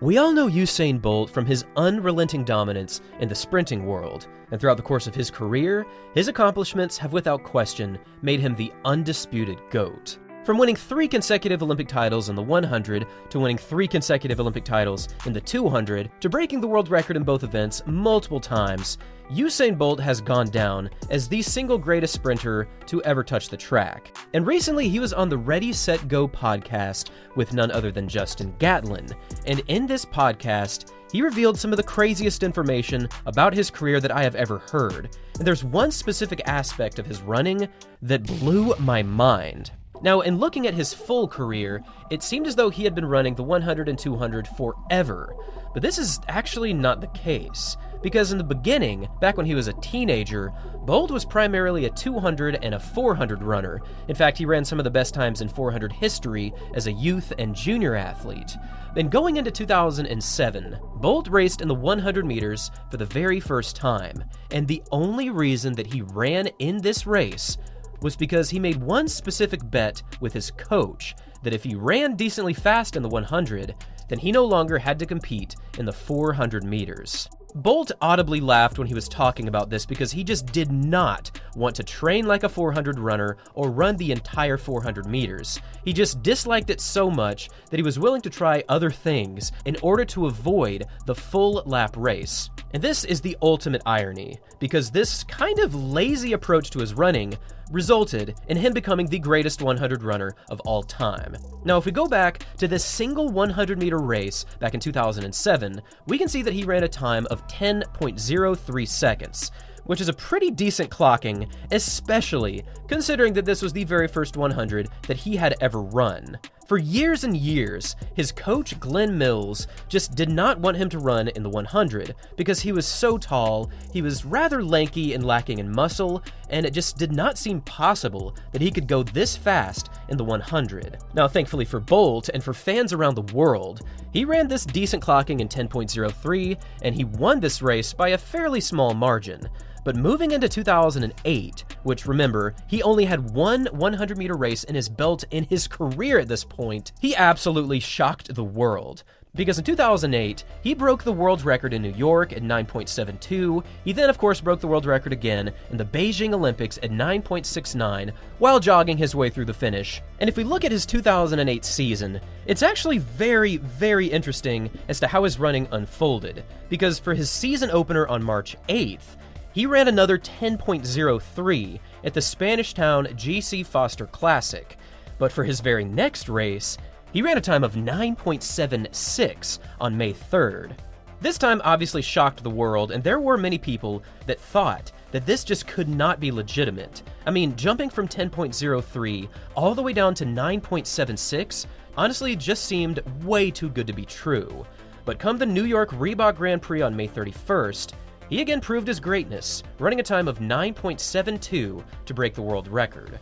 We all know Usain Bolt from his unrelenting dominance in the sprinting world, and throughout the course of his career, his accomplishments have without question made him the undisputed GOAT. From winning 3 consecutive Olympic titles in the 100, to winning 3 consecutive Olympic titles in the 200, to breaking the world record in both events multiple times, Usain Bolt has gone down as the single greatest sprinter to ever touch the track. And recently he was on the Ready, Set, Go podcast with none other than Justin Gatlin. And in this podcast, he revealed some of the craziest information about his career that I have ever heard. And there's one specific aspect of his running that blew my mind. Now, in looking at his full career, it seemed as though he had been running the 100 and 200 forever. But this is actually not the case, because in the beginning, back when he was a teenager, Bolt was primarily a 200 and a 400 runner. In fact, he ran some of the best times in 400 history as a youth and junior athlete. Then going into 2007, Bolt raced in the 100 meters for the very first time, and the only reason that he ran in this race was because he made one specific bet with his coach that if he ran decently fast in the 100, then he no longer had to compete in the 400 meters. Bolt audibly laughed when he was talking about this because he just did not want to train like a 400 runner or run the entire 400 meters. He just disliked it so much that he was willing to try other things in order to avoid the full lap race. And this is the ultimate irony, because this kind of lazy approach to his running resulted in him becoming the greatest 100 runner of all time. Now, if we go back to this single 100-meter race back in 2007, we can see that he ran a time of 10.03 seconds, which is a pretty decent clocking, especially considering that this was the very first 100 that he had ever run. For years and years, his coach Glenn Mills just did not want him to run in the 100 because he was so tall, he was rather lanky and lacking in muscle, and it just did not seem possible that he could go this fast in the 100. Now, thankfully for Bolt and for fans around the world, he ran this decent clocking in 10.03, and he won this race by a fairly small margin. But moving into 2008, which remember, he only had one 100-meter race in his belt in his career at this point, he absolutely shocked the world. Because in 2008, he broke the world record in New York at 9.72. He then, of course, broke the world record again in the Beijing Olympics at 9.69 while jogging his way through the finish. And if we look at his 2008 season, it's actually very, very interesting as to how his running unfolded. Because for his season opener on March 8th, he ran another 10.03 at the Spanish town GC Foster Classic, but for his very next race, he ran a time of 9.76 on May 3rd. This time obviously shocked the world, and there were many people that thought that this just could not be legitimate. I mean, jumping from 10.03 all the way down to 9.76 honestly just seemed way too good to be true. But come the New York Reebok Grand Prix on May 31st, he again proved his greatness, running a time of 9.72 to break the world record.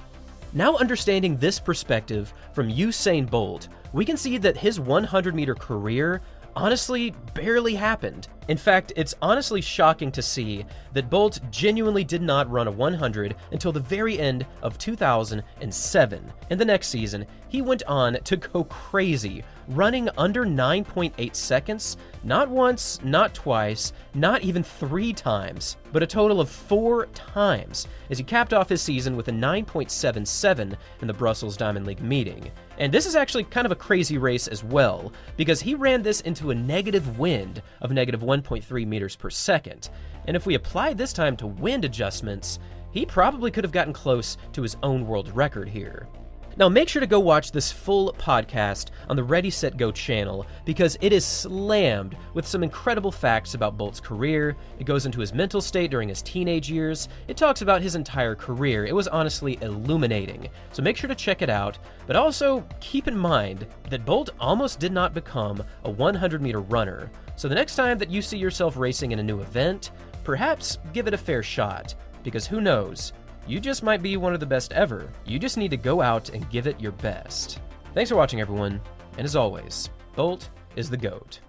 Now understanding this perspective from Usain Bolt, we can see that his 100-meter career honestly barely happened. In fact, it's honestly shocking to see that Bolt genuinely did not run a 100 until the very end of 2007. In the next season, he went on to go crazy, running under 9.8 seconds, not once, not twice, not even 3 times, but a total of 4 times, as he capped off his season with a 9.77 in the Brussels Diamond League meeting. And this is actually kind of a crazy race as well, because he ran this into a negative wind of negative 1.3 meters per second. And if we apply this time to wind adjustments, he probably could have gotten close to his own world record here. Now make sure to go watch this full podcast on the Ready, Set, Go channel, because it is slammed with some incredible facts about Bolt's career. It goes into his mental state during his teenage years. It talks about his entire career. It was honestly illuminating. So make sure to check it out, but also keep in mind that Bolt almost did not become a 100-meter runner. So the next time that you see yourself racing in a new event, perhaps give it a fair shot, because who knows? You just might be one of the best ever. You just need to go out and give it your best. Thanks for watching, everyone, and as always, Bolt is the GOAT.